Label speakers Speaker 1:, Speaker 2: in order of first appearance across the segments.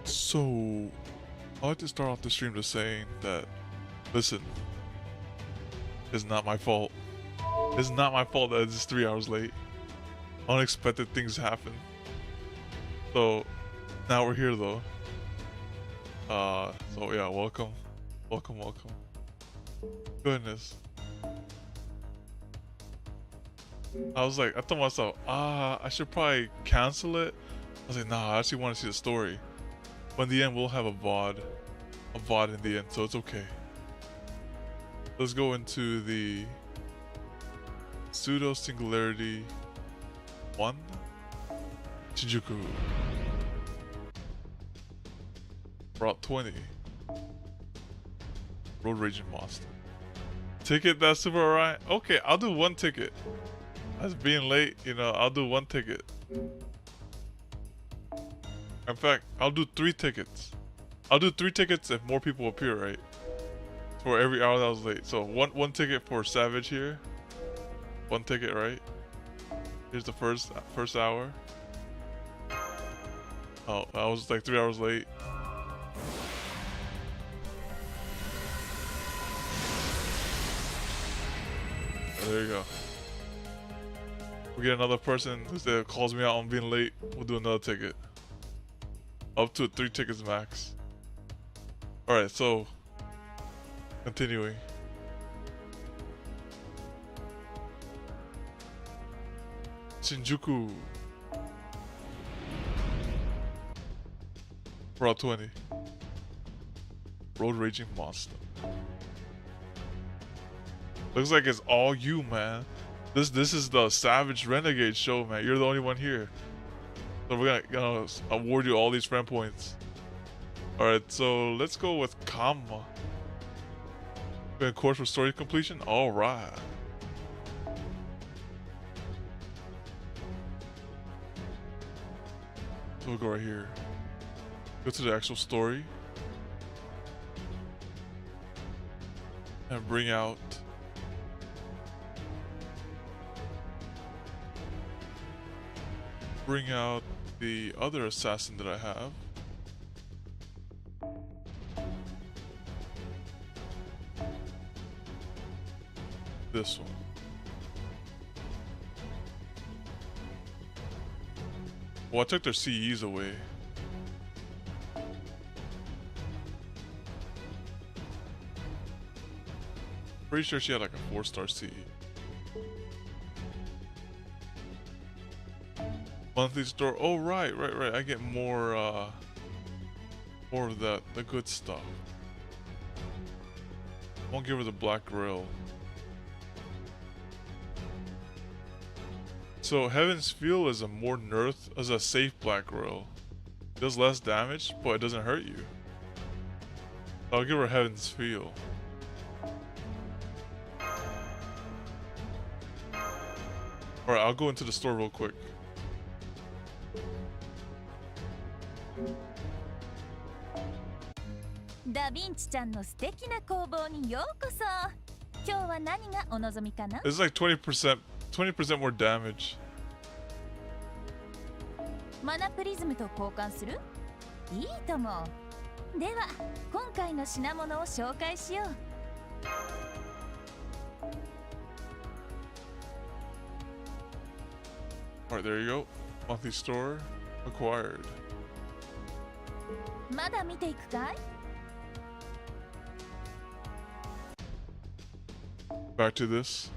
Speaker 1: So, I like to start off the stream just saying that, listen, it's not my fault. It's not my fault that it's 3 hours late. Unexpected things happen. So, now we're here though. So yeah, welcome. Welcome. Goodness. I told myself, I should probably cancel it. I was like, nah, I actually want to see the story. But in the end, we'll have a VOD in the end, so it's okay. Let's go into the Pseudo Singularity 1 Shinjuku. Route 20. Road Raging Monster. Ticket, that's super alright. Okay, I'll do one ticket. As being late, I'll do one ticket. In fact, I'll do 3 tickets. I'll do 3 tickets if more people appear, right? For every hour that I was late. So one ticket for Savage here. One ticket, right? Here's the first hour. Oh, I was like 3 hours late. There you go. We get another person who calls me out on being late. We'll do another ticket. Up to 3 tickets max. Alright, so continuing. Shinjuku. Route 20. Road Raging Monster. Looks like it's all you, man. This is the Savage Renegade show, man. You're the only one here. So we're gonna award you all these friend points. Alright, so let's go with Kama. Going course for story completion? Alright. So we'll go right here. Go to the actual story. And bring out the other assassin that I have. This one. Well, I took their CEs away. Pretty sure she had like a 4-star CE. Monthly store. Oh, right. I get more of the good stuff. Won't give her the black grill. So Heaven's Feel is a safe black grill. It does less damage, but it doesn't hurt you. I'll give her Heaven's Feel. Alright, I'll go into the store real quick. This is like 20% more damage.
Speaker 2: マナプリズムと交換する？いいとも。では、今回の品物を紹介しよう。
Speaker 1: Alright, there you go. Monthly store acquired.
Speaker 2: まだ見ていくかい？
Speaker 1: Back to this.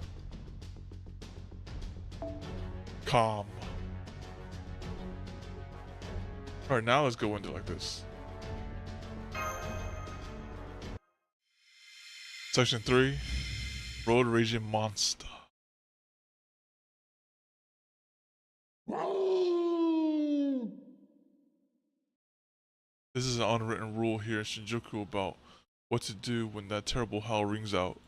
Speaker 1: Calm. Alright, now let's go into like this. Section 3. Road Raging Monster. This is an unwritten rule here in Shinjuku about what to do when that terrible howl rings out.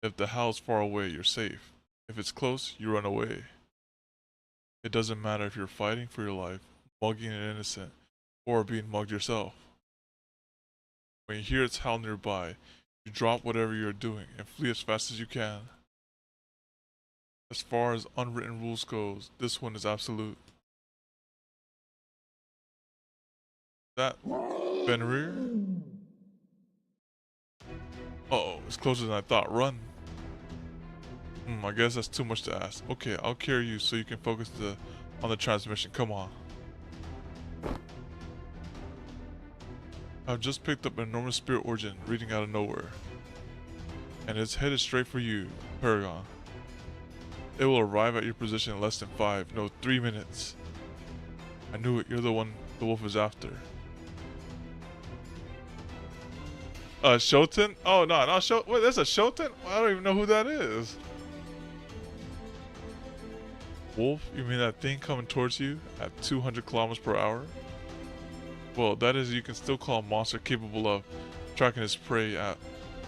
Speaker 1: If the howl's far away, you're safe. If it's close, you run away. It doesn't matter if you're fighting for your life, mugging an innocent, or being mugged yourself. When you hear its howl nearby, you drop whatever you're doing and flee as fast as you can. As far as unwritten rules goes, this one is absolute. That Fenrir? Uh-oh, it's closer than I thought. Run. I guess that's too much to ask. Okay, I'll carry you so you can focus on the transmission. Come on. I've just picked up an enormous spirit origin reading out of nowhere. And it's headed straight for you, Paragon. It will arrive at your position in less than 3 minutes. I knew it, you're the one the wolf is after. Shoten? Oh, no, not Shoten. Wait, there's a Shoten? I don't even know who that is. Wolf? You mean that thing coming towards you at 200 kilometers per hour? Well, that is, you can still call a monster capable of tracking his prey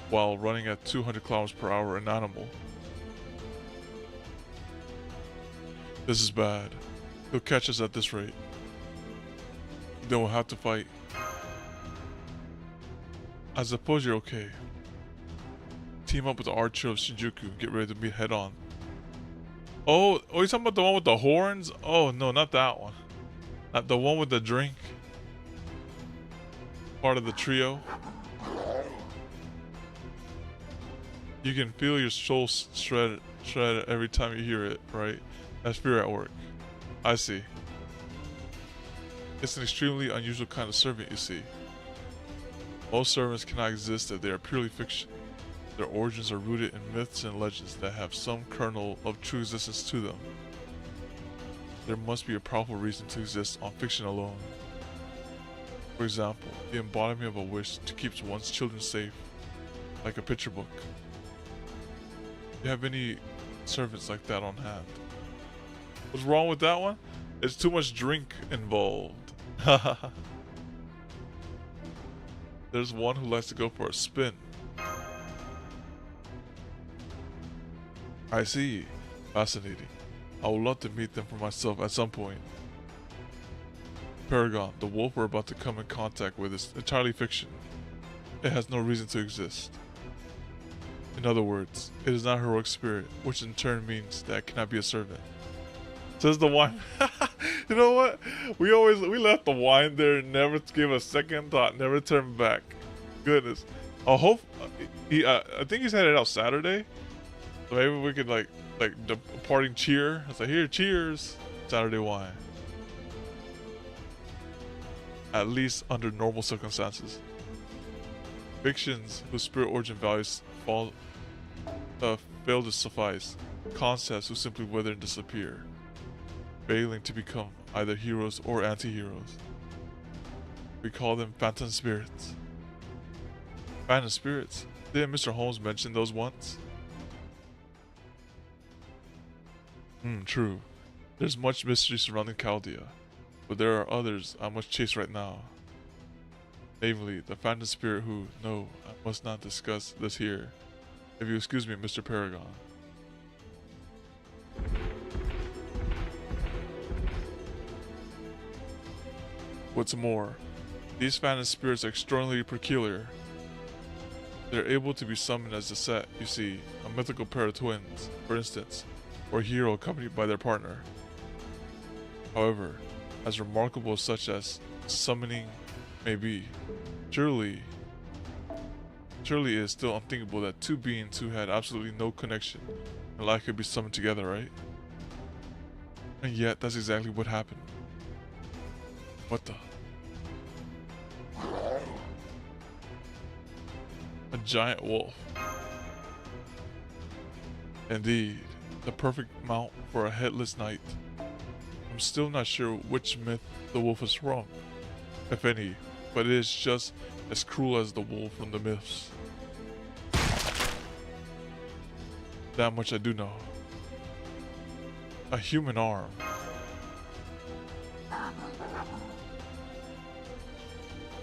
Speaker 1: while running at 200 kilometers per hour an animal. This is bad. He'll catch us at this rate. Then we'll have to fight. I suppose you're okay. Team up with the Archer of Shinjuku. Get ready to meet head on. Oh, you're talking about the one with the horns? Oh, no, not that one. Not the one with the drink. Part of the trio. You can feel your soul shred every time you hear it, right? That's fear at work. I see. It's an extremely unusual kind of servant, you see. Most servants cannot exist if they are purely fiction. Their origins are rooted in myths and legends that have some kernel of true existence to them. There must be a powerful reason to exist on fiction alone. For example, the embodiment of a wish to keep one's children safe, like a picture book. Do you have any servants like that on hand? What's wrong with that one? It's too much drink involved. There's one who likes to go for a spin. I see. Fascinating. I would love to meet them for myself at some point. Paragon, the wolf we're about to come in contact with is entirely fiction. It has no reason to exist. In other words, it is not a heroic spirit, which in turn means that it cannot be a servant. Says the wine. You know what? We left the wine there and never gave a second thought, never turned back. Goodness. I hope I think he's headed out Saturday. So maybe we could like the parting cheer. It's like, here, cheers. Saturday wine. At least under normal circumstances. Fictions whose spirit origin values fail to suffice. Concepts who simply wither and disappear, failing to become either heroes or anti-heroes. We call them phantom spirits. Phantom spirits? Didn't Mr. Holmes mention those once? True. There's much mystery surrounding Chaldea, but there are others I must chase right now. Namely, the phantom spirit who, no, I must not discuss this here. If you excuse me, Mr. Paragon. What's more, these phantom spirits are extraordinarily peculiar. They're able to be summoned as a set, you see, a mythical pair of twins, for instance, or a hero accompanied by their partner. However, as remarkable as such as summoning may be, surely it is still unthinkable that two beings who had absolutely no connection in life could be summoned together, right? And yet, that's exactly what happened. What the? A giant wolf. Indeed, the perfect mount for a headless knight. I'm still not sure which myth the wolf is from, if any, but it is just as cruel as the wolf from the myths. That much I do know. A human arm.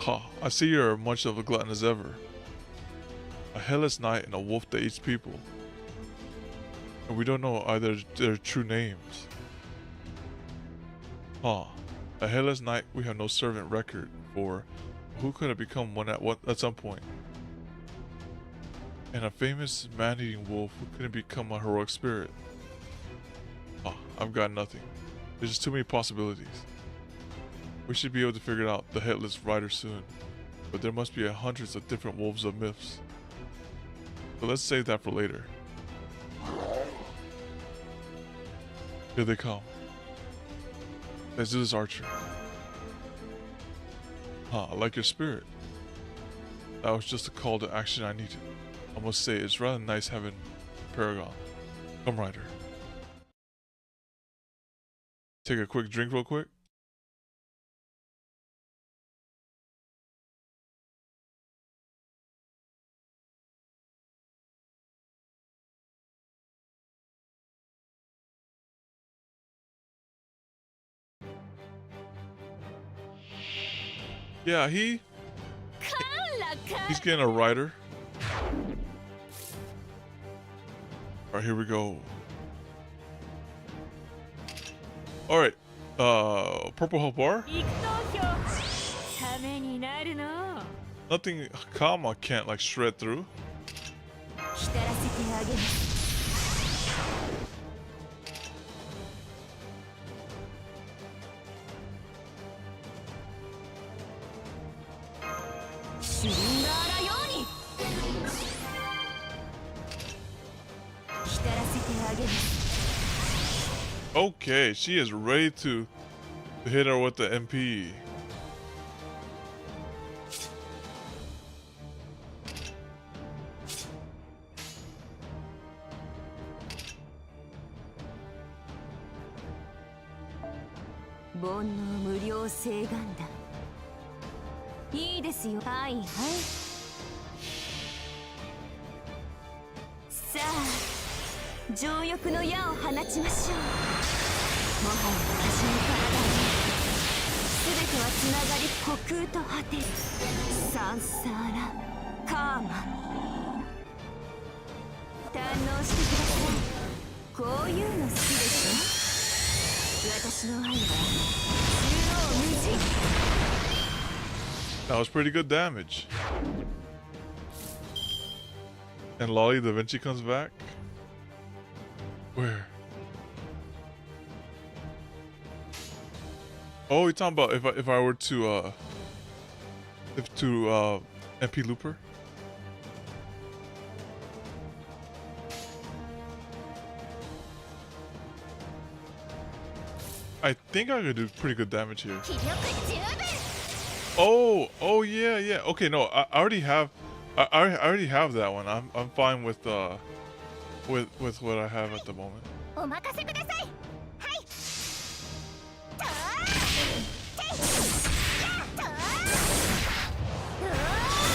Speaker 1: Ha, I see you're much of a glutton as ever. A headless knight and a wolf that eats people. And we don't know either their true names. A headless knight we have no servant record for. Who could have become one at some point? And a famous man-eating wolf who couldn't become a heroic spirit. I've got nothing. There's just too many possibilities. We should be able to figure out the headless rider soon, but there must be hundreds of different wolves of myths. So let's save that for later. Here they come. Let's do this, Archer. Huh, I like your spirit. That was just a call to action I needed. I must say, it's rather nice having Paragon. Come, Ryder. Take a quick drink real quick. Yeah, he's getting a rider. Alright, here we go. Alright, purple health bar. Nothing Kama can't like shred through. Okay, she is ready to hit her with the MP. That was pretty good damage. And Lolly Da Vinci comes back. Where? Oh, you're talking about if I were to MP Looper? I think I could do pretty good damage here. Oh yeah, yeah. Okay, no, I already have I already have that one. I'm fine with what I have at the moment.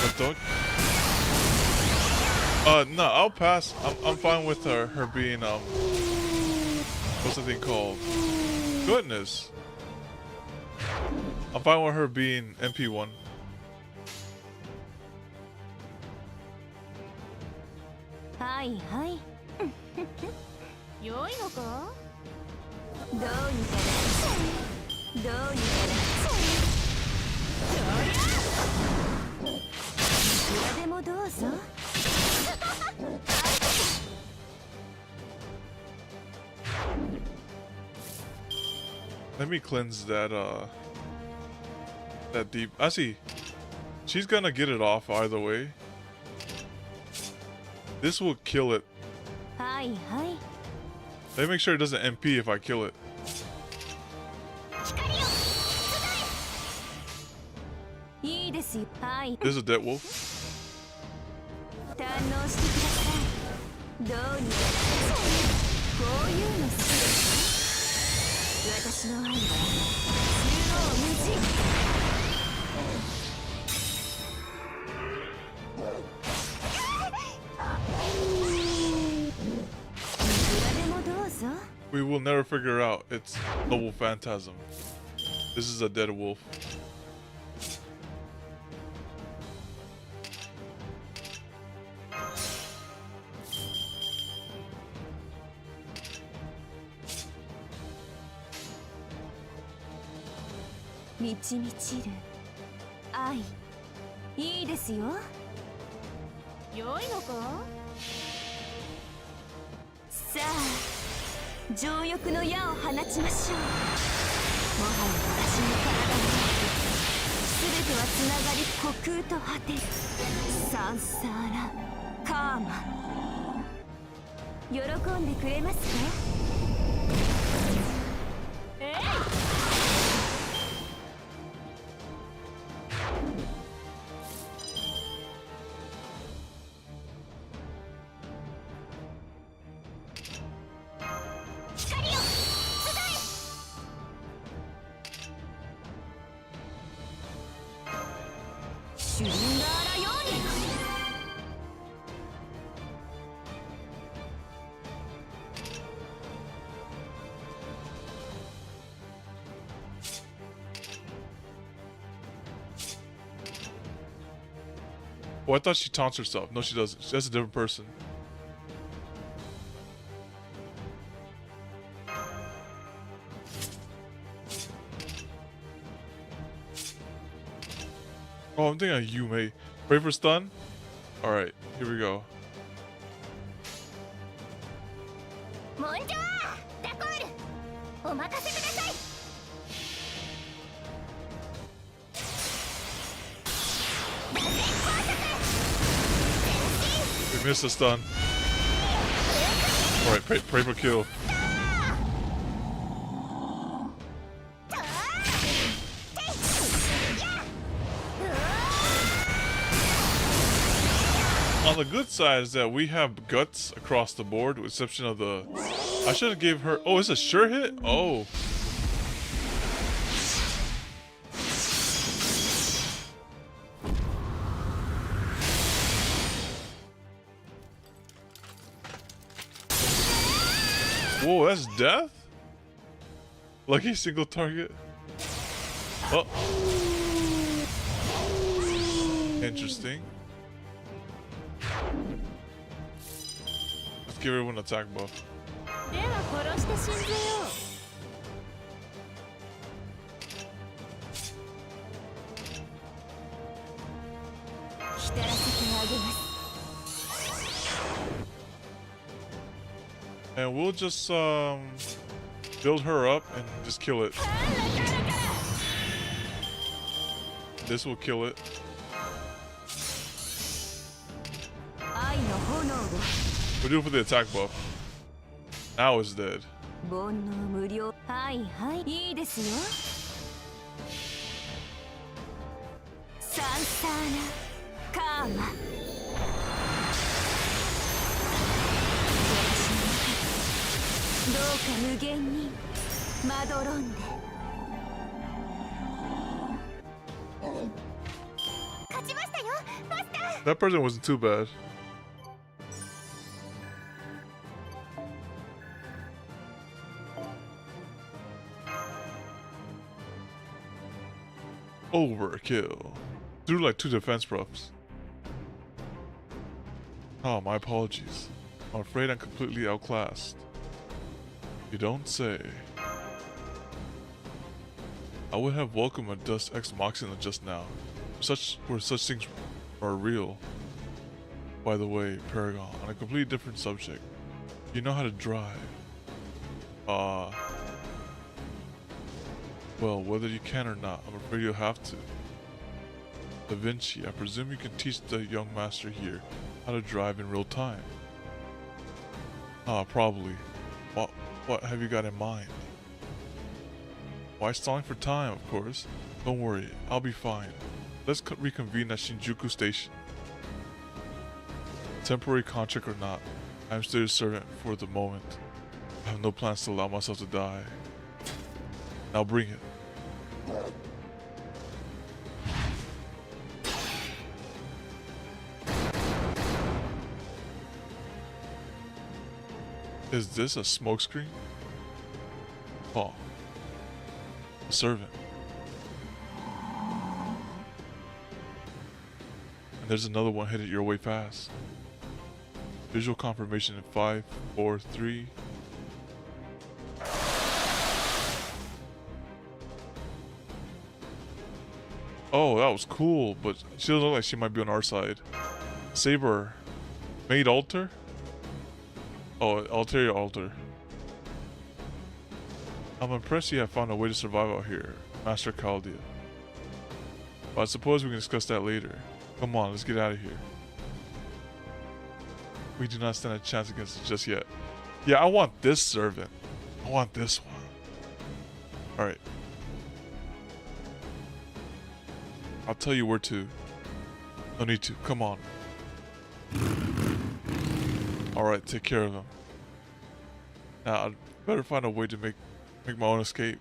Speaker 1: What dog? No, I'll pass. I'm fine with her being what's the thing called? Goodness. I'm fine with her being MP1. Let me cleanse that deep. I see. She's gonna get it off either way. This will kill it. Let me make sure it doesn't MP if I kill it. This is a dead wolf. We will never figure out its noble phantasm. This is a dead wolf.
Speaker 2: はつながり虚空と果てるサンサーラカーマ喜んでくれますかえい光よ集えシュリンガーラように
Speaker 1: Oh, I thought she taunts herself. No, she doesn't. That's a different person. Oh, I'm thinking of Yume. Pray for stun? Alright, here we go.
Speaker 2: モンジョーダコールお任せください
Speaker 1: We missed a stun. Alright, pray for kill. On the good side is that we have guts across the board, with the exception of the... I should have gave her... Oh, it's a sure hit? Oh. Whoa, that's death? Lucky single target? Oh. Interesting. Let's give everyone an attack buff.
Speaker 2: では殺して信じよう浸らせてあげます
Speaker 1: And we'll just build her up and just kill it. This will kill it.
Speaker 2: 愛の炎を
Speaker 1: We'll do it for the attack buff. Now it's dead.
Speaker 2: 煩悩無料はいはいいいですよサンサーナカーマどうか無限にまどろんで勝ちましたよマスター
Speaker 1: That person wasn't too bad. Overkill. Threw like 2 defense buffs. Oh, my apologies. I'm afraid I'm completely outclassed. You don't say. I would have welcomed a Deus Ex Machina just now. Where such things are real. By the way, Paragon, on a completely different subject. You know how to drive. Well, whether you can or not, I'm afraid you'll have to. Da Vinci, I presume you can teach the young master here how to drive in real time. Probably. What have you got in mind? Why stalling for time, of course. Don't worry, I'll be fine. Let's reconvene at Shinjuku Station. Temporary contract or not, I am still your servant for the moment. I have no plans to allow myself to die. Now bring it. Is this a smokescreen? Oh. A servant. And there's another one headed your way fast. Visual confirmation in 5, 4, 3. Oh, that was cool, but she doesn't look like she might be on our side. Saber. Made altar? Oh, ulterior altar. I'm impressed you have found a way to survive out here, Master Chaldea. But I suppose we can discuss that later. Come on, let's get out of here. We do not stand a chance against it just yet. Yeah, I want this servant. I want this one. Alright. I'll tell you where to. No need to. Come on. Alright, take care of him. Now, I'd better find a way to make my own escape.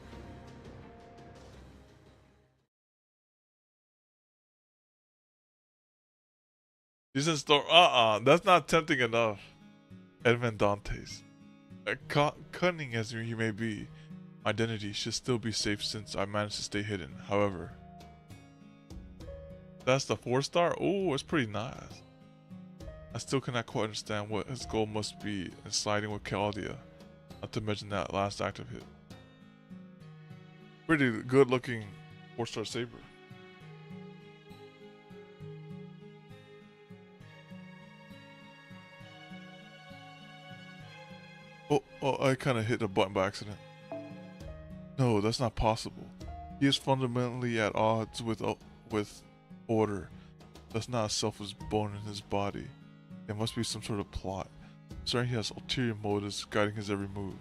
Speaker 1: Decent store. That's not tempting enough. Edmund Dantes. Cunning as he may be, my identity should still be safe since I managed to stay hidden. However, that's the 4-star? Oh, it's pretty nice. I still cannot quite understand what his goal must be in sliding with Claudia, not to mention that last active hit. Pretty good looking 4-star saber. Oh, I kind of hit a button by accident. No, that's not possible. He is fundamentally at odds with order. That's not a selfless bone in his body. There must be some sort of plot. I'm certain he has ulterior motives guiding his every move.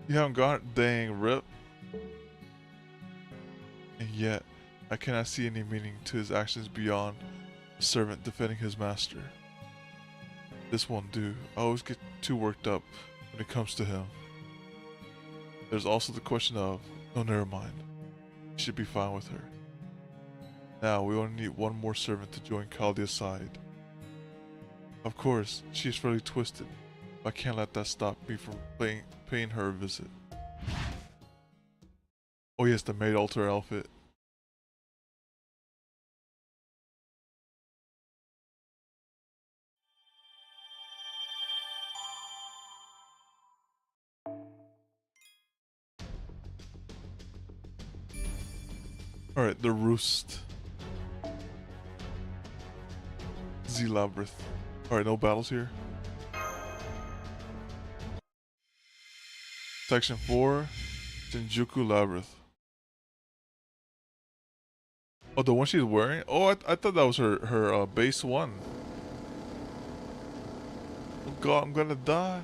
Speaker 1: You haven't got it? Dang, Rip. And yet, I cannot see any meaning to his actions beyond a servant defending his master. This won't do. I always get too worked up when it comes to him. There's also the question of, no, never mind. He should be fine with her. Now, we only need one more servant to join Chaldea's side. Of course, she is fairly twisted, but I can't let that stop me from paying her a visit. Oh yes, the maid altar outfit. Alright, the roost. Z-Labyrinth. Alright, no battles here. Section 4, Shinjuku Labyrinth. Oh, the one she's wearing? Oh, I thought that was her base one. Oh god, I'm gonna die.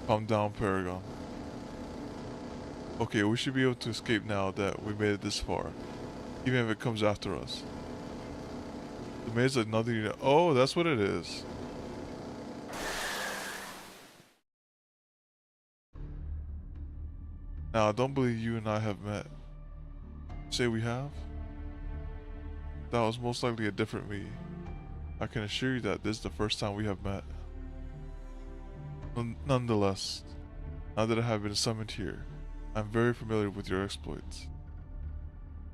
Speaker 1: Calm down, Paragon. Okay, we should be able to escape now that we made it this far. Even if it comes after us. The maze like nothing you know. Oh, that's what it is. Now, I don't believe you and I have met. Say we have? That was most likely a different me. I can assure you that this is the first time we have met. Nonetheless, now that I have been summoned here, I'm very familiar with your exploits.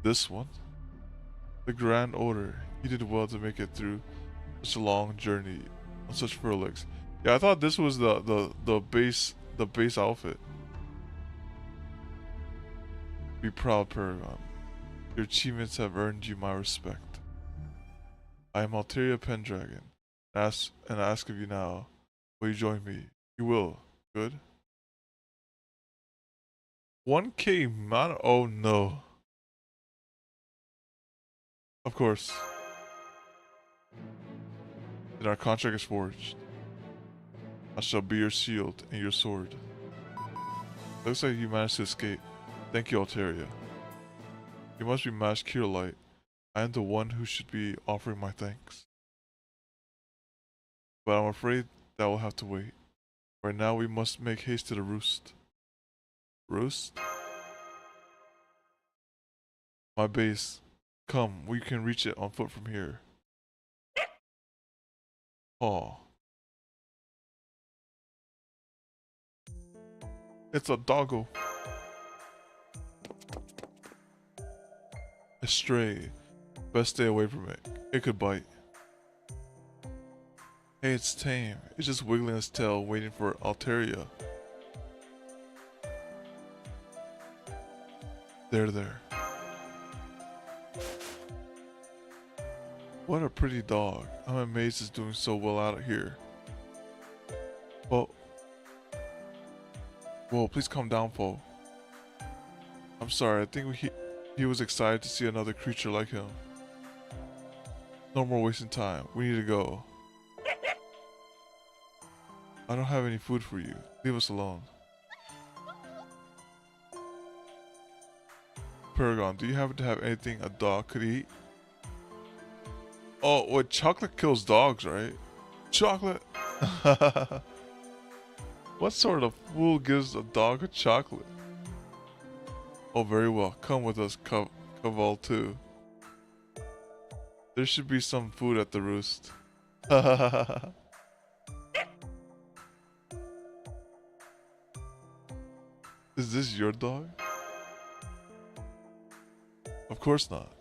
Speaker 1: This one? The Grand Order. You did well to make it through such a long journey on such furlongs. Yeah, I thought this was the base outfit. Be proud, Paragon. Your achievements have earned you my respect. I am Alteria Pendragon, and I ask of you now, will you join me? You will. Good. 1K mana? Oh no. Of course. Then our contract is forged. I shall be your shield and your sword. Looks like you managed to escape. Thank you, Alteria. You must be Mash Kirlight. I am the one who should be offering my thanks. But I'm afraid that will have to wait. Right now we must make haste to the roost. Roost? My base. Come, we can reach it on foot from here. Aw. It's a doggo. A stray. Best stay away from it. It could bite. Hey, it's tame. It's just wiggling its tail, waiting for Alteria. There. What a pretty dog. I'm amazed it's doing so well out here. Well, whoa, please calm down, Fo. I'm sorry, I think he was excited to see another creature like him. No more wasting time. We need to go. I don't have any food for you. Leave us alone. Paragon, do you happen to have anything a dog could eat? Oh, what? Chocolate kills dogs, right? Chocolate? What sort of fool gives a dog a chocolate? Oh, very well. Come with us, Caval, too. There should be some food at the roost. Is this your dog? Of course not.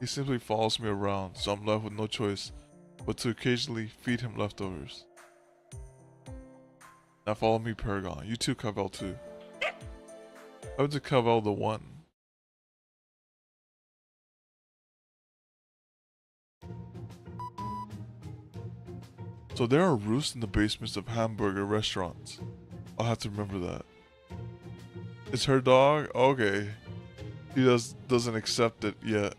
Speaker 1: He simply follows me around, so I'm left with no choice but to occasionally feed him leftovers. Now follow me, Paragon. You too, Caval, too. I went to Caval the One. So there are roosts in the basements of hamburger restaurants. I'll have to remember that. It's her dog? Okay. He doesn't accept it yet.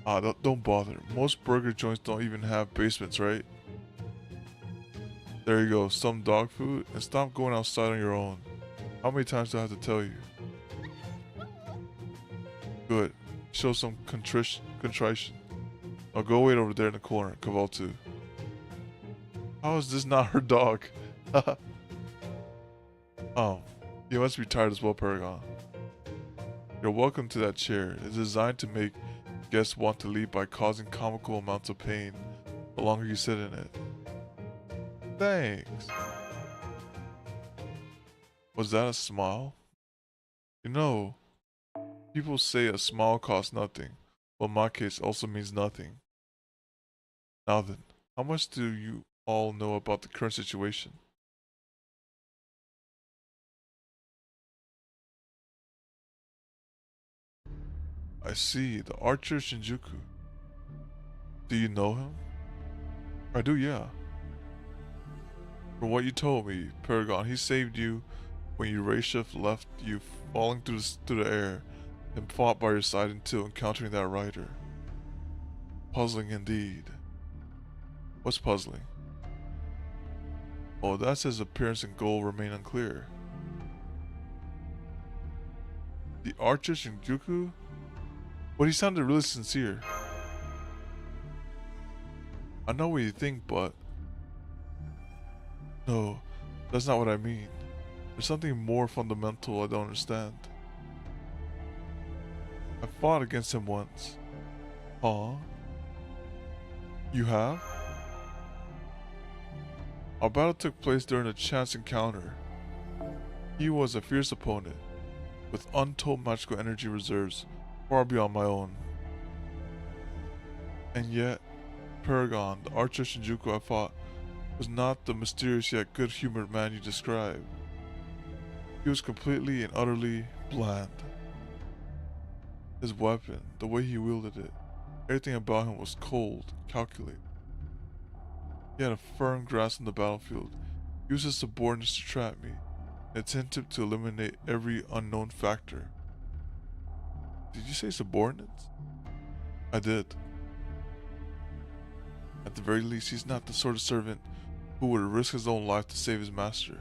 Speaker 1: Ah, don't bother. Most burger joints don't even have basements, right? There you go, some dog food, and stop going outside on your own. How many times do I have to tell you? Good. Show some contrition. Now go wait over there in the corner, Caval too. How is this not her dog? Oh, you must be tired as well, Paragon. You're welcome to that chair. It's designed to make guests want to leave by causing comical amounts of pain the longer you sit in it. Thanks. Was that a smile? You know, people say a smile costs nothing, but in my case also means nothing. Now then, how much do you all know about the current situation? I see, the archer Shinjuku. Do you know him? I do, yeah. From what you told me, Paragon, he saved you when your race shift left you falling through the air and fought by your side until encountering that rider. Puzzling indeed. What's puzzling? Oh, that's his appearance and goal remain unclear. The archer Shinjuku? But he sounded really sincere. I know what you think, but... No, that's not what I mean. There's something more fundamental I don't understand. I fought against him once. Huh? You have? Our battle took place during a chance encounter. He was a fierce opponent, with untold magical energy reserves far beyond my own. And yet, Paragon, the archer Shinjuku I fought, was not the mysterious yet good-humored man you described. He was completely and utterly bland. His weapon, the way he wielded it, everything about him was cold, calculated. He had a firm grasp on the battlefield, used his subordinates to trap me, and attempted to eliminate every unknown factor. Did you say subordinates? I did. At the very least, he's not the sort of servant who would risk his own life to save his master.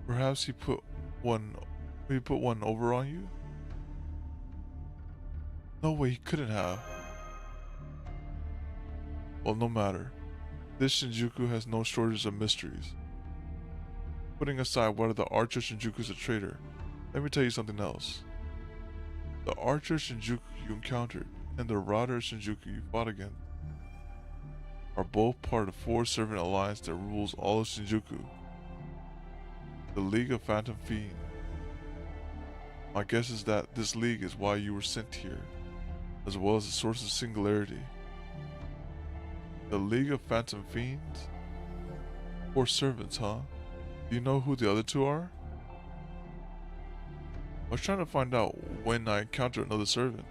Speaker 1: Perhaps he put one over on you? No way, he couldn't have. Well, no matter. This Shinjuku has no shortage of mysteries. Putting aside whether the archer Shinjuku is a traitor, let me tell you something else. The archer Shinjuku you encountered and the rider Shinjuku you fought against are both part of the four-servant alliance that rules all of Shinjuku. The League of Phantom Fiend. My guess is that this league is why you were sent here, as well as the source of Singularity. The League of Phantom Fiends? Four servants, huh? Do you know who the other two are? I was trying to find out when I encounter another servant.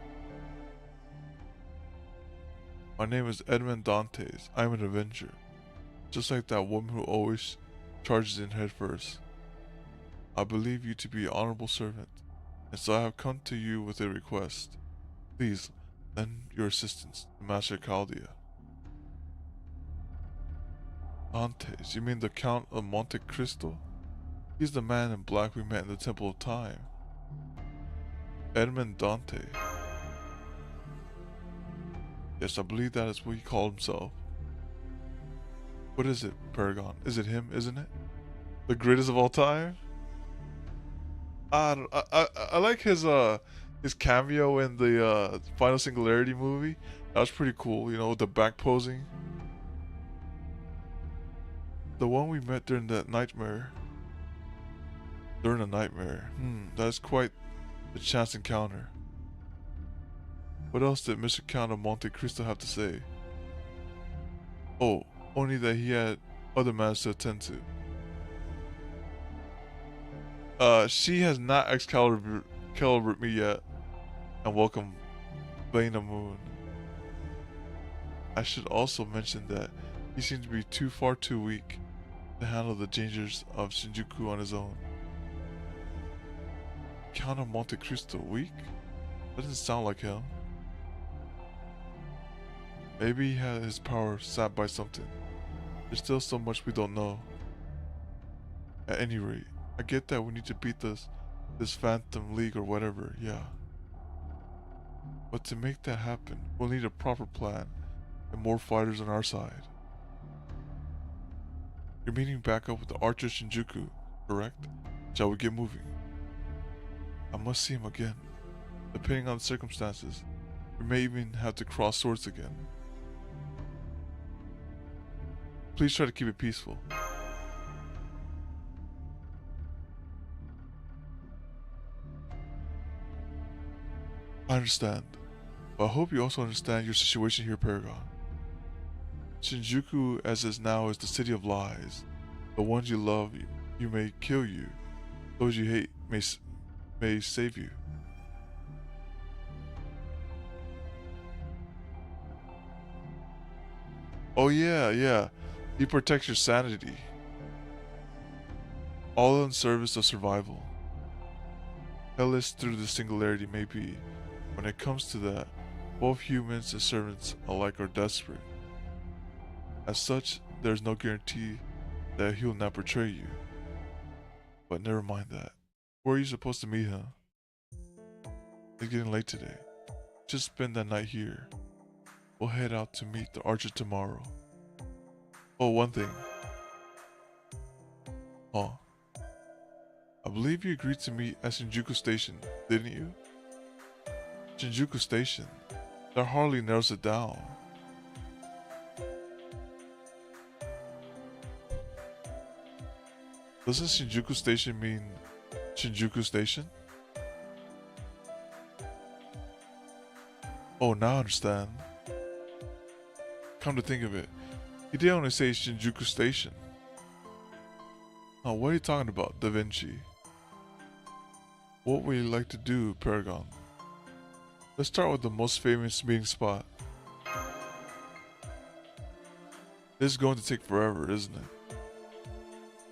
Speaker 1: My name is Edmund Dantes. I am an Avenger. Just like that woman who always charges in head first. I believe you to be an honorable servant, and so I have come to you with a request. Please, lend your assistance to Master Chaldea. Dantes, you mean the Count of Monte Cristo? He's the man in black we met in the Temple of Time. Edmond Dante. Yes, I believe that is what he called himself. What is it, Paragon? Is it him, isn't it? The greatest of all time? I like his cameo in the Final Singularity movie. That was pretty cool, you know, with the back posing. The one we met during that nightmare. During a nightmare. That is quite a chance encounter. What else did Mr. Count of Monte Cristo have to say? Oh, only that he had other matters to attend to. She has not Excalibur me yet. And welcome, Bane of Moon. I should also mention that he seems to be far too weak to handle the dangers of Shinjuku on his own. Count of Monte Cristo weak? Doesn't sound like him. Maybe he had his power sapped by something. There's still so much we don't know. At any rate, I get that we need to beat this Phantom League or whatever, yeah. But to make that happen, we'll need a proper plan and more fighters on our side. You're meeting back up with the Archer Shinjuku, correct? Shall we get moving? I must see him again. Depending on the circumstances, we may even have to cross swords again. Please try to keep it peaceful. I understand, but I hope you also understand your situation here, Paragon. Shinjuku, as is now, is the city of lies. The ones you love you may kill you. Those you hate may save you. Oh yeah. He protects your sanity. All in service of survival. Hellish through the singularity may be. When it comes to that, both humans and servants alike are desperate. As such, there is no guarantee that he will not betray you. But never mind that. Where are you supposed to meet him? It's getting late today. Just spend that night here. We'll head out to meet the Archer tomorrow. Oh, one thing. Huh. I believe you agreed to meet at Shinjuku Station, didn't you? Shinjuku Station? That hardly narrows it down. Doesn't Shinjuku Station mean Shinjuku Station? Oh, now I understand. Come to think of it, he did only say Shinjuku Station. Oh, what are you talking about, Da Vinci? What would you like to do, Paragon? Let's start with the most famous meeting spot. This is going to take forever, isn't it?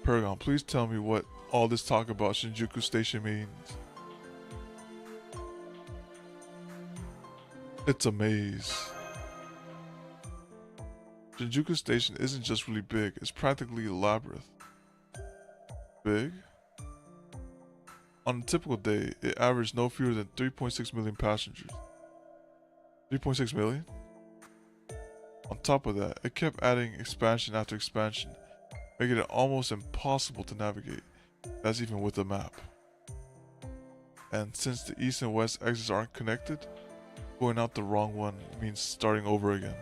Speaker 1: Paragon, please tell me what all this talk about Shinjuku Station means. It's a maze. Shinjuku Station isn't just really big, it's practically a labyrinth. Big? On a typical day, it averaged no fewer than 3.6 million passengers. 3.6 million? On top of that, it kept adding expansion after expansion, making it almost impossible to navigate. That's even with a map. And since the east and west exits aren't connected, going out the wrong one means starting over again.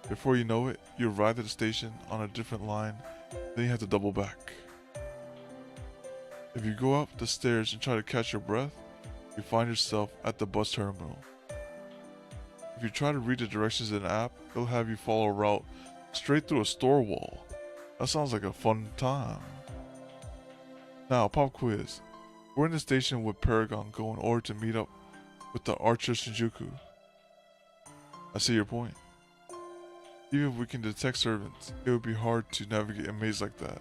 Speaker 1: Before you know it, you arrive at the station on a different line, then you have to double back. If you go up the stairs and try to catch your breath, you find yourself at the bus terminal. If you try to read the directions in an app, it'll have you follow a route straight through a store wall. That sounds like a fun time. Now, pop quiz. We're in the station with Paragon going in order to meet up with the Archer Shinjuku. I see your point. Even if we can detect servants, it would be hard to navigate a maze like that.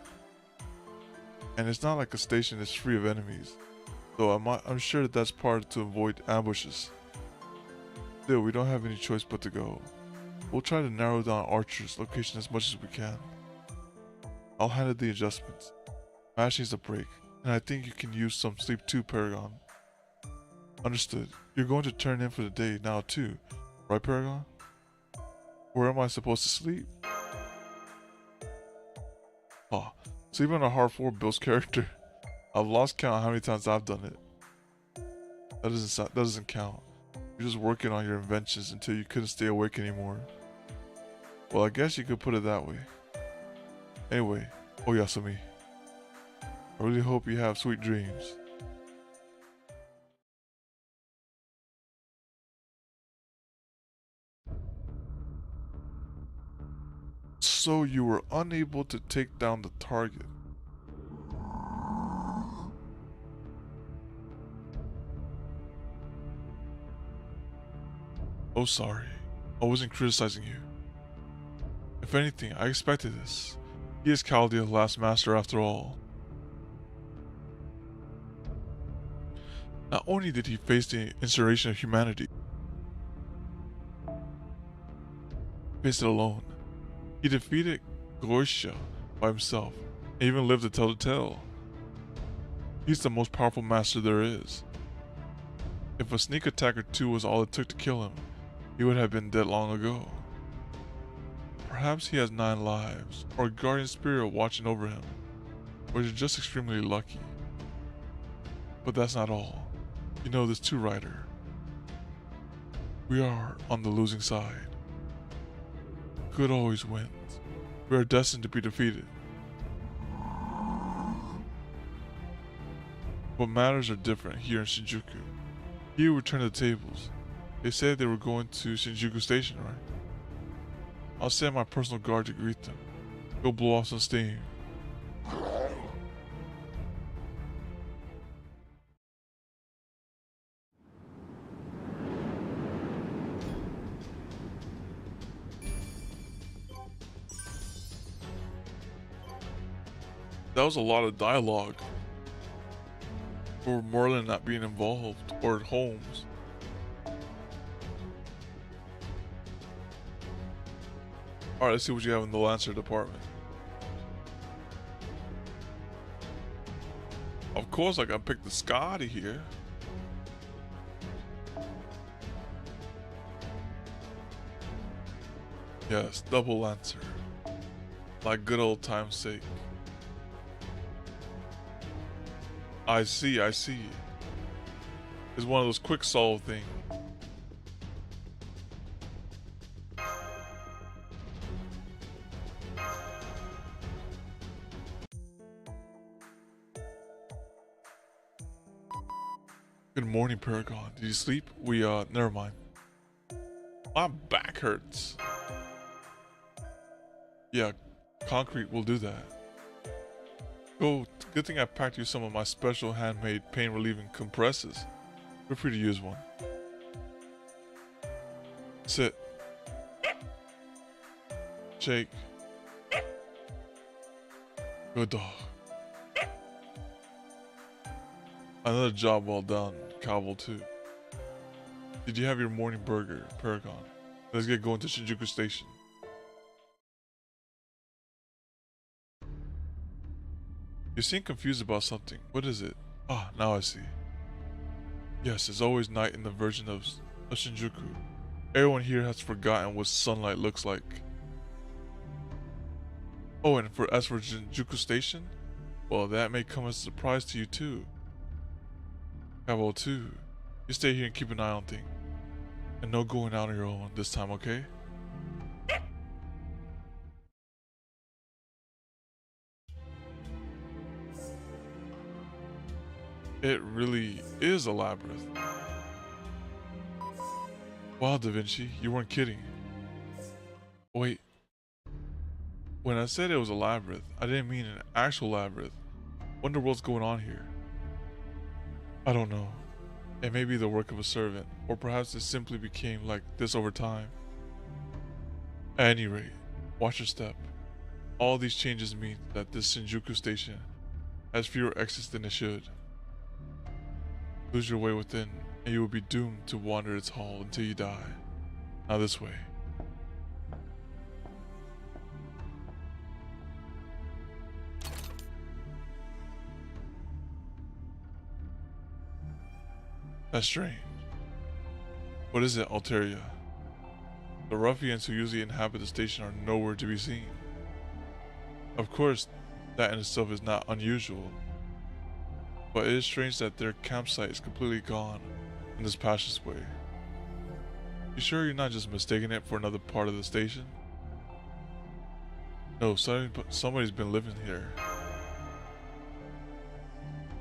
Speaker 1: And it's not like a station is free of enemies, though I'm sure that that's part to avoid ambushes. Still, we don't have any choice but to go. We'll try to narrow down Archer's location as much as we can. I'll handle the adjustments. Mash needs a break, and I think you can use some sleep too, Paragon. Understood. You're going to turn in for the day now too, right, Paragon? Where am I supposed to sleep? Oh, sleep on a hard floor builds character. I've lost count how many times I've done it. That doesn't count. You're just working on your inventions until you couldn't stay awake anymore. Well, I guess you could put it that way. Anyway, Oyasumi. I really hope you have sweet dreams. So you were unable to take down the target. Oh, sorry. I wasn't criticizing you. If anything, I expected this. He is Chaldea's last master after all. Not only did he face the incineration of humanity, he faced it alone. He defeated Goisha by himself, and even lived to tell the tale. He's the most powerful master there is. If a sneak attack or two was all it took to kill him, he would have been dead long ago. Perhaps he has 9 lives, or a guardian spirit watching over him, or you're just extremely lucky. But that's not all. You know this too, Ryder. We are on the losing side. Good always wins. We are destined to be defeated. But matters are different here in Shinjuku. Here we turn the tables. They said they were going to Shinjuku Station, right? I'll send my personal guard to greet them. Go blow off some steam. That was a lot of dialogue for Merlin not being involved, or Holmes. Alright, let's see what you have in the Lancer department. Of course I gotta pick the Scotty here. Yes, double Lancer. Like good old time's sake. I see. It's one of those quick solve things. Good morning, Paragon. Did you sleep? Never mind. My back hurts. Yeah, concrete will do that. Oh, good thing I packed you some of my special handmade pain relieving compresses. Feel free to use one. Sit. Shake. Good dog. Another job well done, Cowbell 2. Did you have your morning burger, Paragon? Let's get going to Shinjuku Station. You seem confused about something. What is it? Ah, now I see. Yes, it's always night in the version of Shinjuku. Everyone here has forgotten what sunlight looks like. Oh, and as for Shinjuku Station, well, that may come as a surprise to you too. Cowbell 2, you stay here and keep an eye on things. And no going out on your own this time, okay? It really is a labyrinth. Wow, Da Vinci, you weren't kidding. Wait. When I said it was a labyrinth, I didn't mean an actual labyrinth. Wonder what's going on here. I don't know. It may be the work of a servant, or perhaps it simply became like this over time. At any rate, watch your step. All these changes mean that this Shinjuku station has fewer exits than it should. Lose your way within, and you will be doomed to wander its hall until you die. Now this way. That's strange. What is it, Alteria? The ruffians who usually inhabit the station are nowhere to be seen. Of course, that in itself is not unusual, but it is strange that their campsite is completely gone in this passageway. You sure you're not just mistaking it for another part of the station? No, somebody's been living here.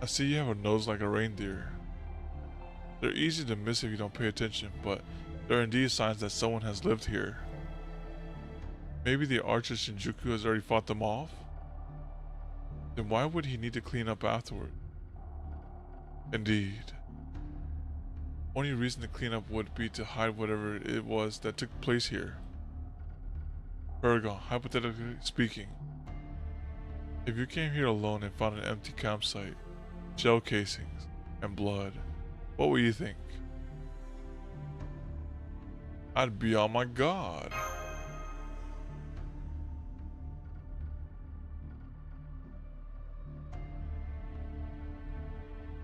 Speaker 1: I see you have a nose like a reindeer. They're easy to miss if you don't pay attention, but there are indeed signs that someone has lived here. Maybe the archer Shinjuku has already fought them off? Then why would he need to clean up afterward? Indeed. Only reason to clean up would be to hide whatever it was that took place here. Paragon, hypothetically speaking, if you came here alone and found an empty campsite, shell casings, and blood, what would you think? I'd be on my god.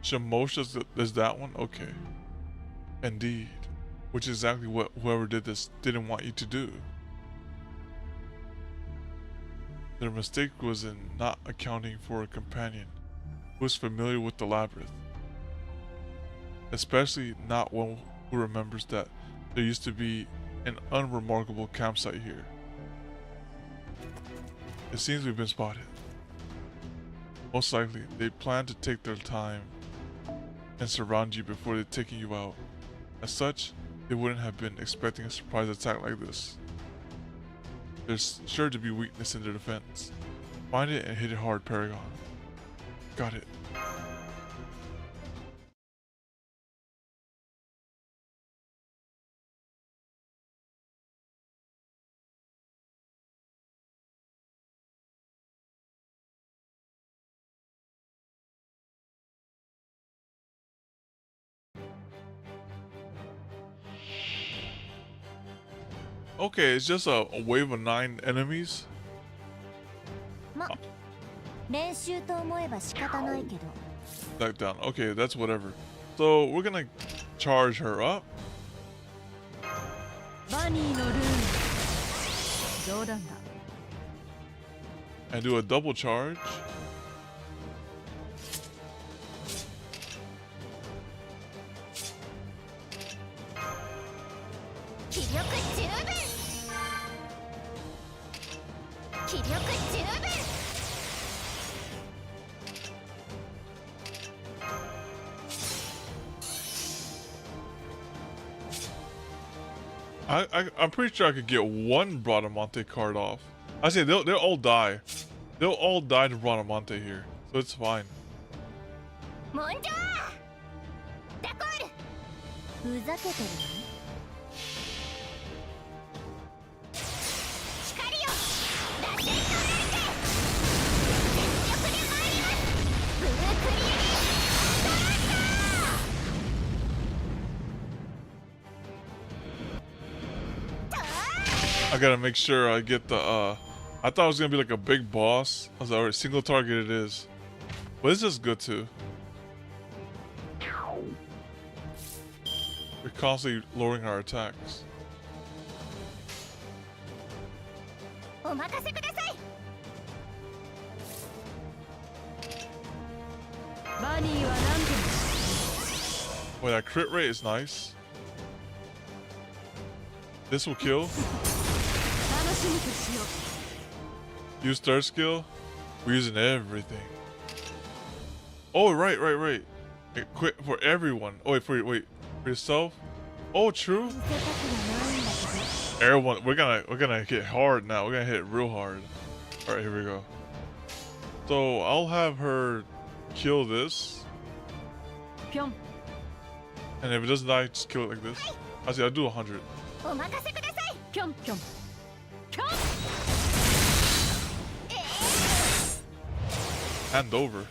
Speaker 1: Shimosha's is that one? Okay. Indeed. Which is exactly what whoever did this didn't want you to do. Their mistake was in not accounting for a companion who was familiar with the labyrinth. Especially not one who remembers that there used to be an unremarkable campsite here. It seems we've been spotted. Most likely, they plan to take their time and surround you before they're taking you out. As such, they wouldn't have been expecting a surprise attack like this. There's sure to be weakness in their defense. Find it and hit it hard, Paragon. Got it. Okay, it's just a wave of 9 enemies.
Speaker 2: ま、練習と思えば仕方ないけど。
Speaker 1: Back down. Okay, that's whatever. So we're gonna charge her up.
Speaker 2: バニーのルーン。冗談だ。
Speaker 1: And do a double charge. I'm pretty sure I could get one Bradamante card off. I say they'll all die. They'll all die to Bradamante here, so it's fine.
Speaker 2: ふざけてるの？光よ、螺旋となって全力で参ります。ブルークリエリートランター。
Speaker 1: I gotta make sure I get the I thought it was gonna be like a big boss. I was like, alright, single target it is. But this is good too. We're constantly lowering our attacks.
Speaker 2: お任せください。バニーは何でも。
Speaker 1: Wait, that crit rate is nice. This will kill.
Speaker 2: 楽しみとしよう。
Speaker 1: Use third skill. We're using everything. Oh, right. It quit for everyone. Oh, wait, for yourself. Oh, true. Everyone, we're gonna hit hard now. We're gonna hit real hard. All right, here we go. So I'll have her kill this, and if it doesn't die, just kill it like this. I'll do 100.
Speaker 2: お任せください。ぴょんぴょん。ぴょん。
Speaker 1: Hand over.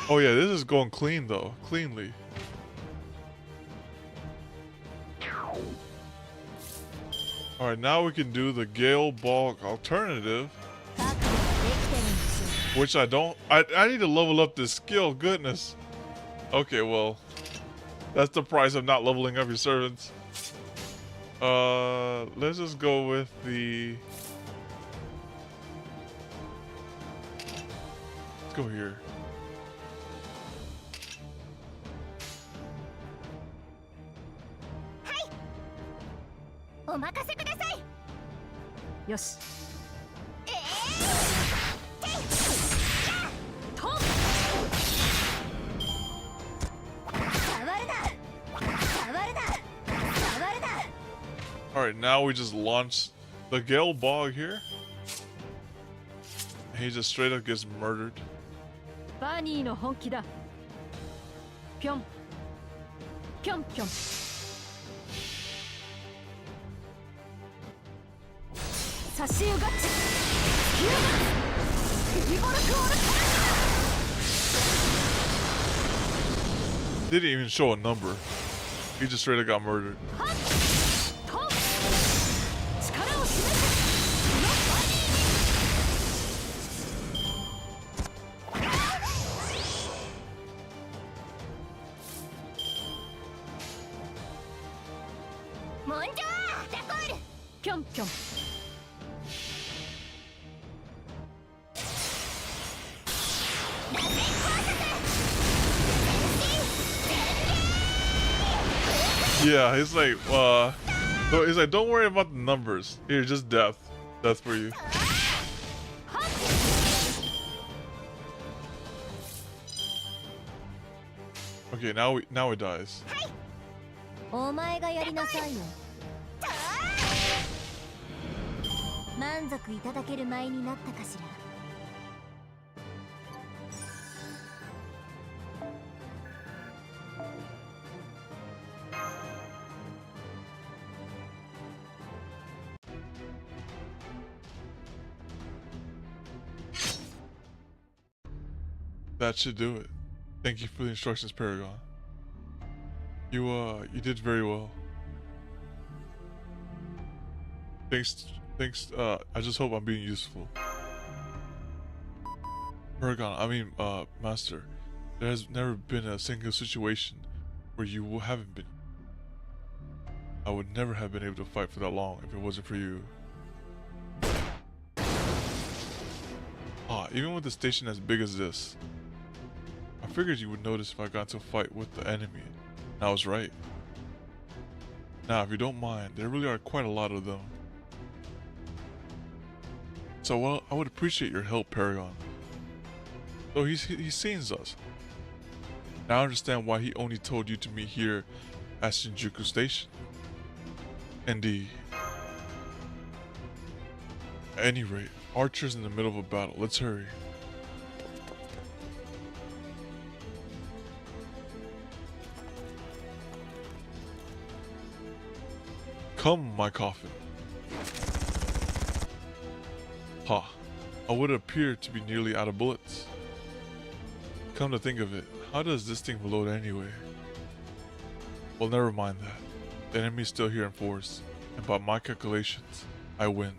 Speaker 1: Oh yeah, this is going clean though. Cleanly. Alright, now we can do the Gale Ball alternative. Which I don't... I need to level up this skill. Goodness. Okay, well. That's the price of not leveling up your servants. Let's just go with the... Let's go here.
Speaker 2: Yoshi.
Speaker 1: Alright, now we just launch the Gale Bog here. He just straight up gets murdered.
Speaker 2: Bunny no honki da. Pyong. Pyong pyong.
Speaker 1: Didn't even show a number. He just straight up got murdered.
Speaker 2: Pyong pyong.
Speaker 1: Yeah, he's like, don't worry about the numbers. Here, just death. Death for you. Okay, now it dies.
Speaker 2: お前がやりなさいよ。満足いただける舞になったかしら。
Speaker 1: That should do it. Thank you for the instructions, Paragon. You did very well. Thanks, I just hope I'm being useful. Paragon, Master, there has never been a single situation where you haven't been. I would never have been able to fight for that long if it wasn't for you. Even with a station as big as this, I figured you would notice if I got into a fight with the enemy. And I was right. Now, if you don't mind, there really are quite a lot of them. So, well, I would appreciate your help, Paragon. So he sees us. Now I understand why he only told you to meet here at Shinjuku Station. Indeed. At any rate, Archer's in the middle of a battle. Let's hurry. Come, my coffin. Ha. I would appear to be nearly out of bullets. Come to think of it, how does this thing reload anyway? Well, never mind that. The enemy's still here in force, and by my calculations, I win.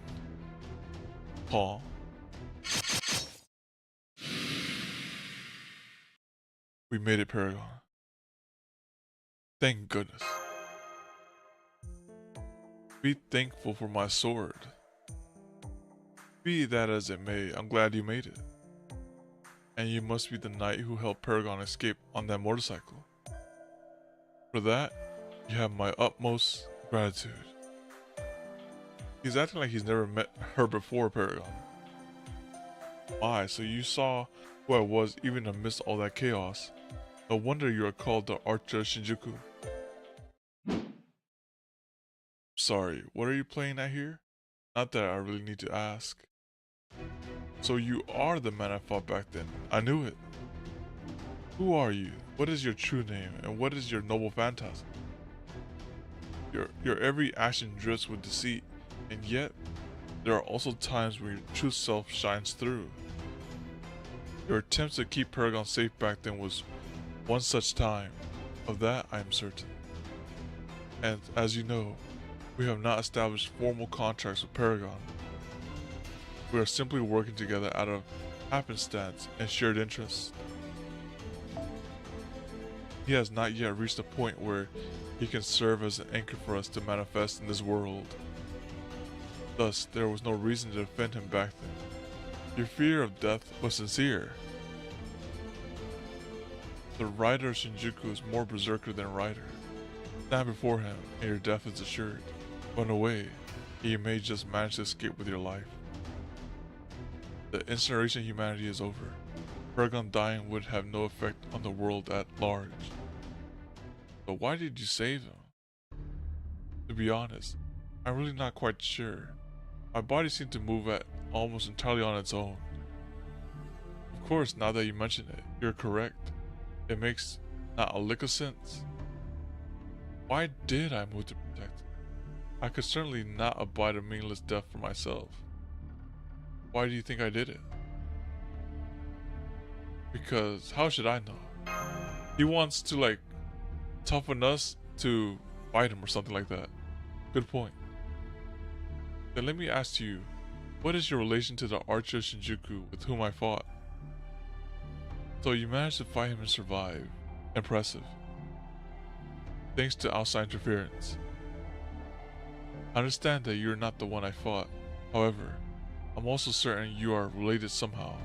Speaker 1: Ha. We made it, Paragon. Thank goodness. Be thankful for my sword. Be that as it may, I'm glad you made it. And you must be the knight who helped Paragon escape on that motorcycle. For that, you have my utmost gratitude. He's acting like he's never met her before, Paragon. Why, so you saw who I was even amidst all that chaos. No wonder you are called the Archer Shinjuku. Sorry, what are you playing at here? Not that I really need to ask. So you are the man I fought back then. I knew it. Who are you? What is your true name? And what is your noble phantasm? Your every action drips with deceit, and yet there are also times where your true self shines through. Your attempts to keep Paragon safe back then was one such time. Of that I am certain. And as you know, we have not established formal contracts with Paragon. We are simply working together out of happenstance and shared interests. He has not yet reached a point where he can serve as an anchor for us to manifest in this world. Thus, there was no reason to defend him back then. Your fear of death was sincere. The rider of Shinjuku is more berserker than rider. Stand before him, and your death is assured. Run away, and you may just manage to escape with your life. The incineration of humanity is over. Paragon dying would have no effect on the world at large. But why did you save him? To be honest, I'm really not quite sure. My body seemed to move at almost entirely on its own. Of course, now that you mention it, you're correct. It makes not a lick of sense. Why did I move to protect him? I could certainly not abide a meaningless death for myself. Why do you think I did it? Because how should I know? He wants to like toughen us to fight him or something like that. Good point. Then let me ask you, what is your relation to the archer Shinjuku with whom I fought? So you managed to fight him and survive. Impressive. Thanks to outside interference. I understand that you're not the one I fought. However, I'm also certain you are related somehow.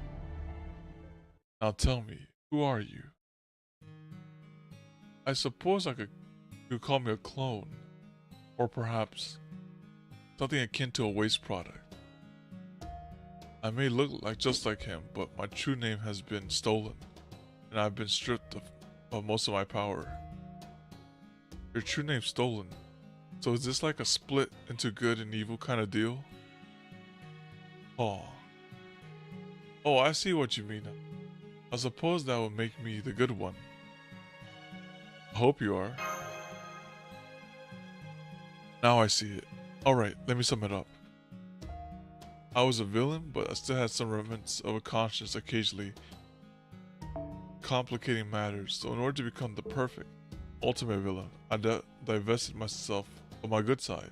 Speaker 1: Now tell me, who are you? I suppose you could call me a clone. Or perhaps something akin to a waste product. I may look just like him, but my true name has been stolen, and I've been stripped of most of my power. Your true name's stolen, so is this like a split into good and evil kind of deal? Oh, I see what you mean. I suppose that would make me the good one. I hope you are. Now I see it. Alright, let me sum it up. I was a villain, but I still had some remnants of a conscience occasionally complicating matters, so in order to become the perfect, ultimate villain, I divested myself of my good side.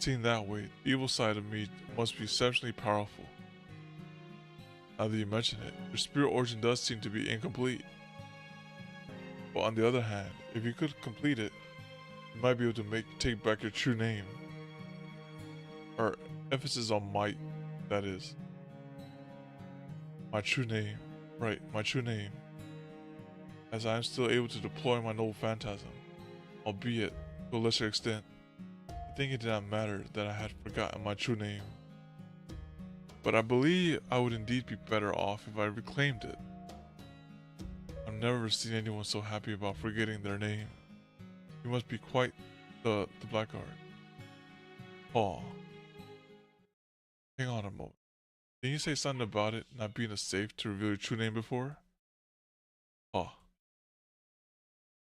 Speaker 1: Seen that way, the evil side of me must be exceptionally powerful. Now that you mention it, your spirit origin does seem to be incomplete. But on the other hand, if you could complete it, you might be able to take back your true name. Or emphasis on might, that is. My true name. Right, my true name. As I am still able to deploy my noble phantasm, albeit to a lesser extent. I think it did not matter that I had forgotten my true name. But I believe I would indeed be better off if I reclaimed it. I've never seen anyone so happy about forgetting their name. You must be quite the blackguard. Paul. Hang on a moment. Didn't you say something about it not being as safe to reveal your true name before? Oh.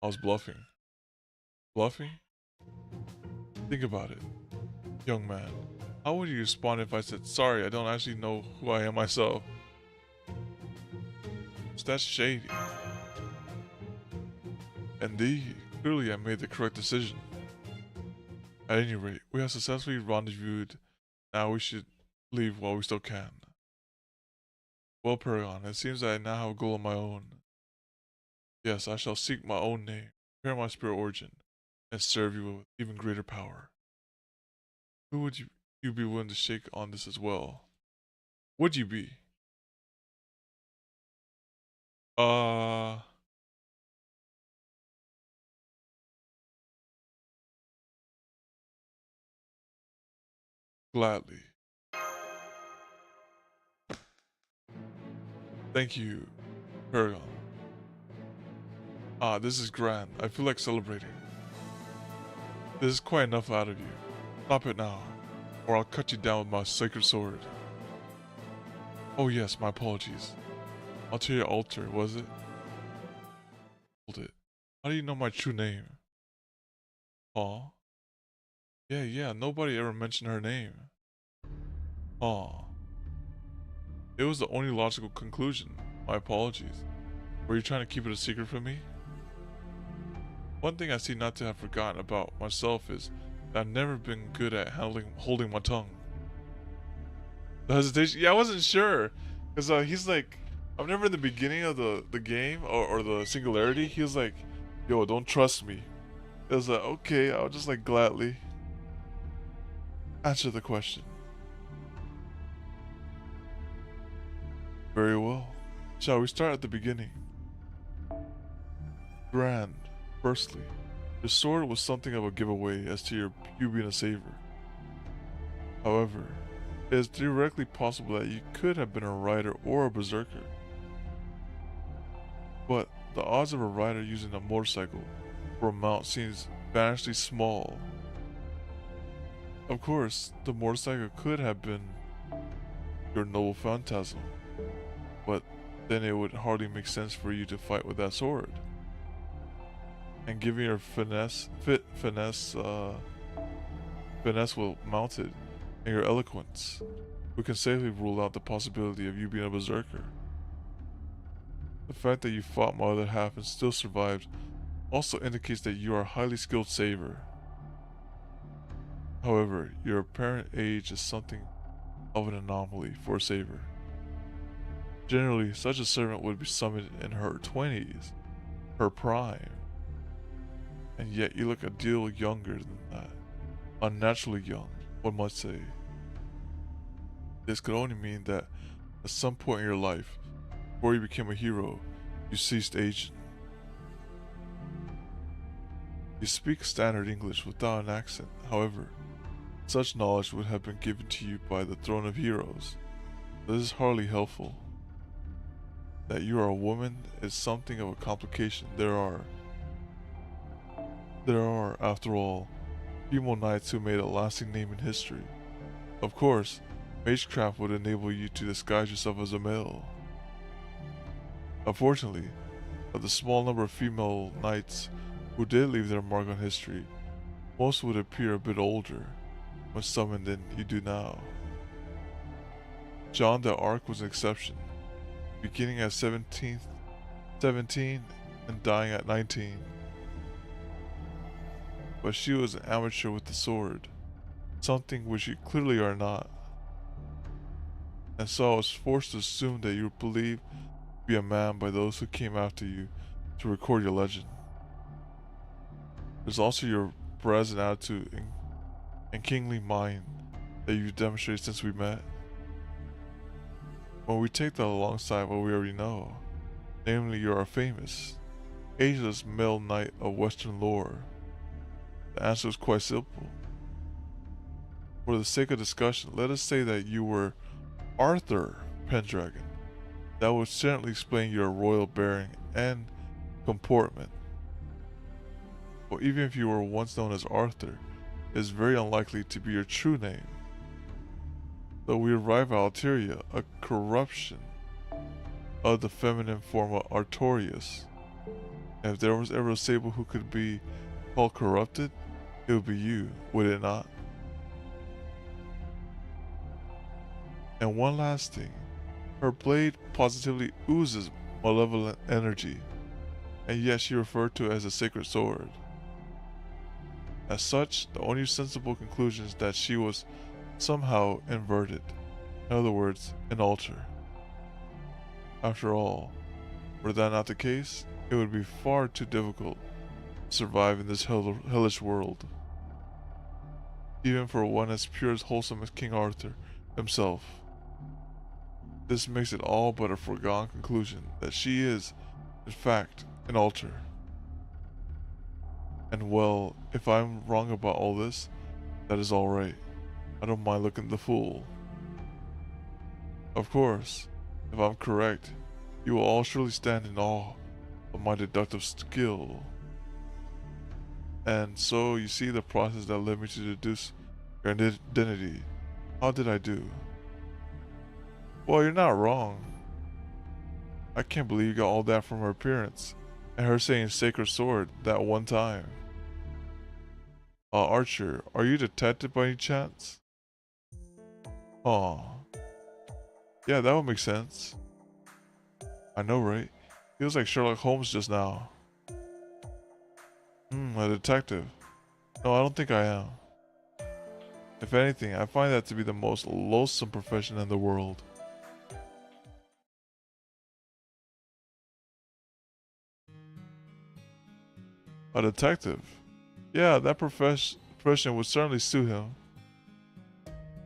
Speaker 1: I was bluffing. Bluffing? Think about it, young man. How would you respond if I said, sorry, I don't actually know who I am myself? That's shady. Indeed, clearly I made the correct decision. At any rate, we have successfully rendezvoused. Now we should leave while we still can. Well, Paragon, it seems that I now have a goal of my own. Yes, I shall seek my own name, prepare my spirit origin, and serve you with even greater power. Who would you be willing to shake on this as well? Would you be? Gladly. Thank you, Paragon. Ah, this is grand. I feel like celebrating. This is quite enough out of you. Stop it now, or I'll cut you down with my sacred sword. Oh yes, my apologies. Ulterior altar, was it? Hold it. How do you know my true name? Aw. Yeah, nobody ever mentioned her name. Aw. It was the only logical conclusion. My apologies. Were you trying to keep it a secret from me? One thing I seem not to have forgotten about myself is that I've never been good at holding my tongue. The hesitation? Yeah, I wasn't sure. Because he's like, I remember in the beginning of the game, or the Singularity, he was like, yo, don't trust me. It was like, okay, I'll just like gladly answer the question. Very well. Shall we start at the beginning? Grand. Firstly, your sword was something of a giveaway as to you being a saver. However, it is theoretically possible that you could have been a rider or a berserker. But the odds of a rider using a motorcycle for a mount seems vanishingly small. Of course, the motorcycle could have been your noble phantasm, but then it would hardly make sense for you to fight with that sword. And given your finesse well mounted, and your eloquence, we can safely rule out the possibility of you being a berserker. The fact that you fought my other half and still survived also indicates that you are a highly skilled saver. However, your apparent age is something of an anomaly for a saver. Generally, such a servant would be summoned in her 20s, her prime. And yet you look a deal younger than that. Unnaturally young, one might say. This could only mean that at some point in your life, before you became a hero, you ceased aging. You speak standard English without an accent, however, such knowledge would have been given to you by the throne of heroes. This is hardly helpful. That you are a woman is something of a complication. There are, after all, female knights who made a lasting name in history. Of course, magecraft would enable you to disguise yourself as a male. Unfortunately, of the small number of female knights who did leave their mark on history, most would appear a bit older when summoned than you do now. Jeanne d'Arc was an exception, beginning at 17 and dying at 19. But she was an amateur with the sword, something which you clearly are not. And so I was forced to assume that you were believed to be a man by those who came after you to record your legend. There's also your brazen attitude and kingly mind that you've demonstrated since we met. When we take that alongside what we already know, namely you are a famous, ageless male knight of Western lore, the answer is quite simple. For the sake of discussion, let us say that you were Arthur Pendragon. That would certainly explain your royal bearing and comportment. But even if you were once known as Arthur, it is very unlikely to be your true name. Though we arrive at Alteria, a corruption of the feminine form of Artorius. And if there was ever a sable who could be called corrupted, it would be you, would it not? And one last thing, her blade positively oozes malevolent energy, and yet she referred to it as a sacred sword. As such, the only sensible conclusion is that she was somehow inverted, in other words, an altar. After all, were that not the case, it would be far too difficult to survive in this hellish world, even for one as pure as wholesome as King Arthur himself. This makes it all but a foregone conclusion that she is, in fact, an altar. And well, if I'm wrong about all this, that is alright. I don't mind looking the fool. Of course, if I'm correct, you will all surely stand in awe of my deductive skill. And so you see the process that led me to deduce your identity. How did I do? Well, you're not wrong. I can't believe you got all that from her appearance, and her saying sacred sword that one time. Archer, are you a detective by any chance? Aw. Yeah, that would make sense. I know, right? Feels like Sherlock Holmes just now. A detective. No, I don't think I am. If anything, I find that to be the most loathsome profession in the world. A detective? Yeah, that profession would certainly suit him.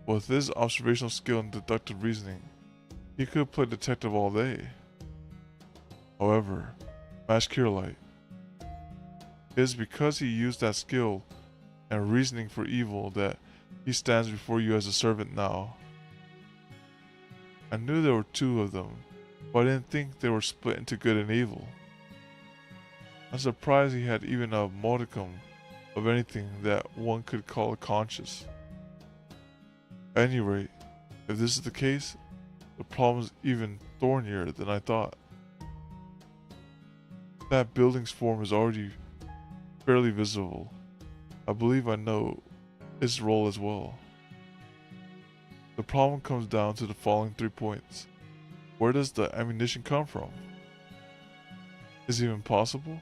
Speaker 1: With his observational skill and deductive reasoning, he could play detective all day. However, Mash Kirlight, it is because he used that skill and reasoning for evil that he stands before you as a servant now. I knew there were two of them, but I didn't think they were split into good and evil. I'm surprised he had even a modicum of anything that one could call a conscience. At any rate, if this is the case, the problem is even thornier than I thought. That building's form is already fairly visible. I believe I know its role as well. The problem comes down to the following 3 points. Where does the ammunition come from? Is it even possible?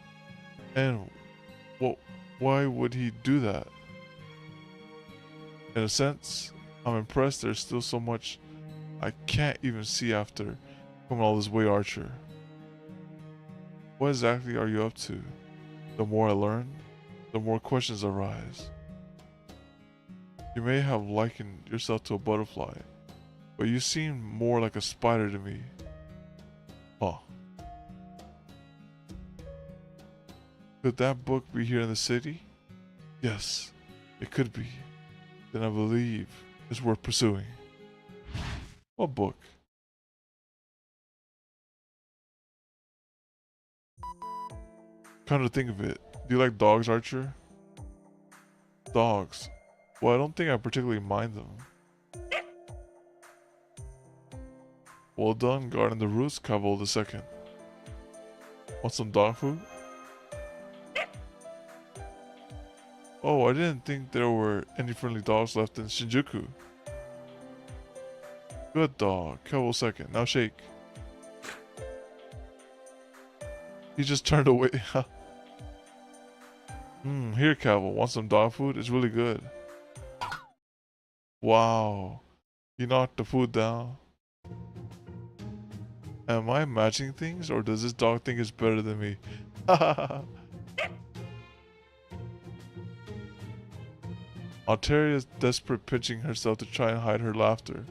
Speaker 1: And why would he do that? In a sense, I'm impressed there's still so much I can't even see after coming all this way, Archer. What exactly are you up to? The more I learn, the more questions arise. You may have likened yourself to a butterfly, but you seem more like a spider to me. Huh. Could that book be here in the city? Yes, it could be. Then I believe it's worth pursuing. What book? Come to think of it, do you like dogs, Archer? Dogs. Well, I don't think I particularly mind them. Well done, guarding the roost, Cavall II. Want some dog food? Oh, I didn't think there were any friendly dogs left in Shinjuku. Good dog, Cavall II. Now shake. He just turned away. Here, Cavall. Want some dog food? It's really good. Wow. He knocked the food down. Am I imagining things, or does this dog think it's better than me? Altaria is desperate, pinching herself to try and hide her laughter.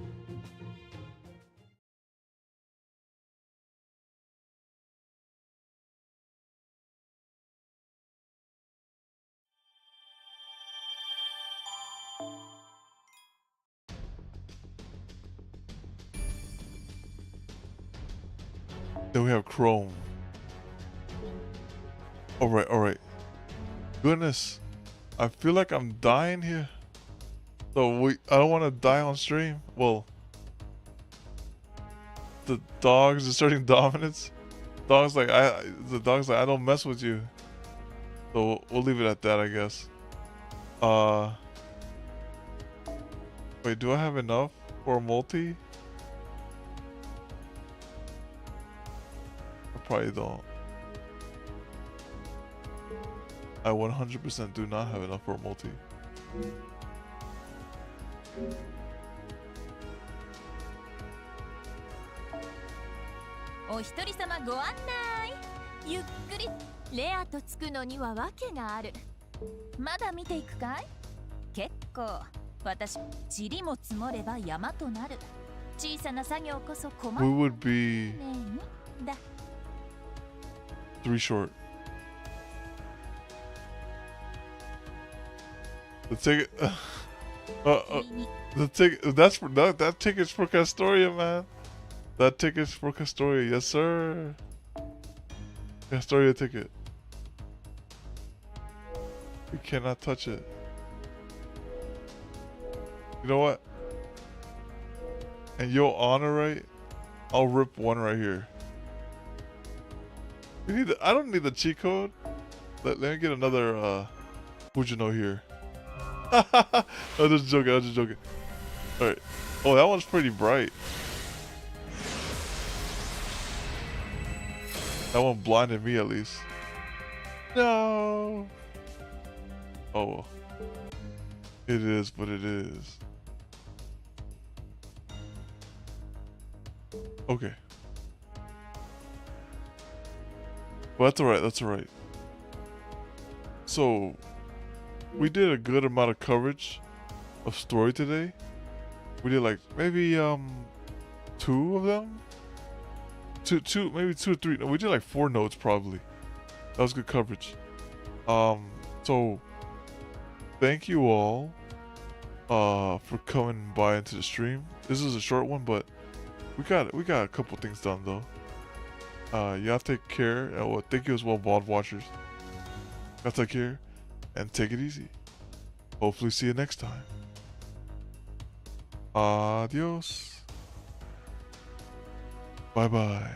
Speaker 1: Then we have Chrome. Alright. Goodness. I feel like I'm dying here. So I don't want to die on stream. Well, the dog's asserting dominance. The dog's like, I don't mess with you. So we'll leave it at that, I guess. Wait, do I have enough for a multi? I probably don't. I 100% do not have enough for a multi.
Speaker 2: お一人様ご案内。ゆっくりレアとつくのには訳がある。まだ見ていくかい？結構。私、塵も積もれば山となる。小さな作業こそ困る。
Speaker 1: We would be
Speaker 2: だ。
Speaker 1: 3 short. The ticket. The ticket. That ticket's for Castoria, man. That ticket's for Castoria, yes sir. Castoria ticket. We cannot touch it. You know what? And you'll honor right? I'll rip one right here. We need I don't need the cheat code. Let me get another Fujino here. I'm just joking. Alright. Oh, that one's pretty bright. That one blinded me at least. No. Oh well. It is what it is. Okay. But that's alright, that's alright. So, we did a good amount of coverage of story today. We did like maybe 2 of them? Two maybe 2 or 3. No, we did like 4 notes probably. That was good coverage. So thank you all for coming by into the stream. This is a short one, but we got a couple things done though. Y'all take care. Well, thank you as well, VOD watchers. Y'all take care and take it easy. Hopefully see you next time. Adios. Bye bye.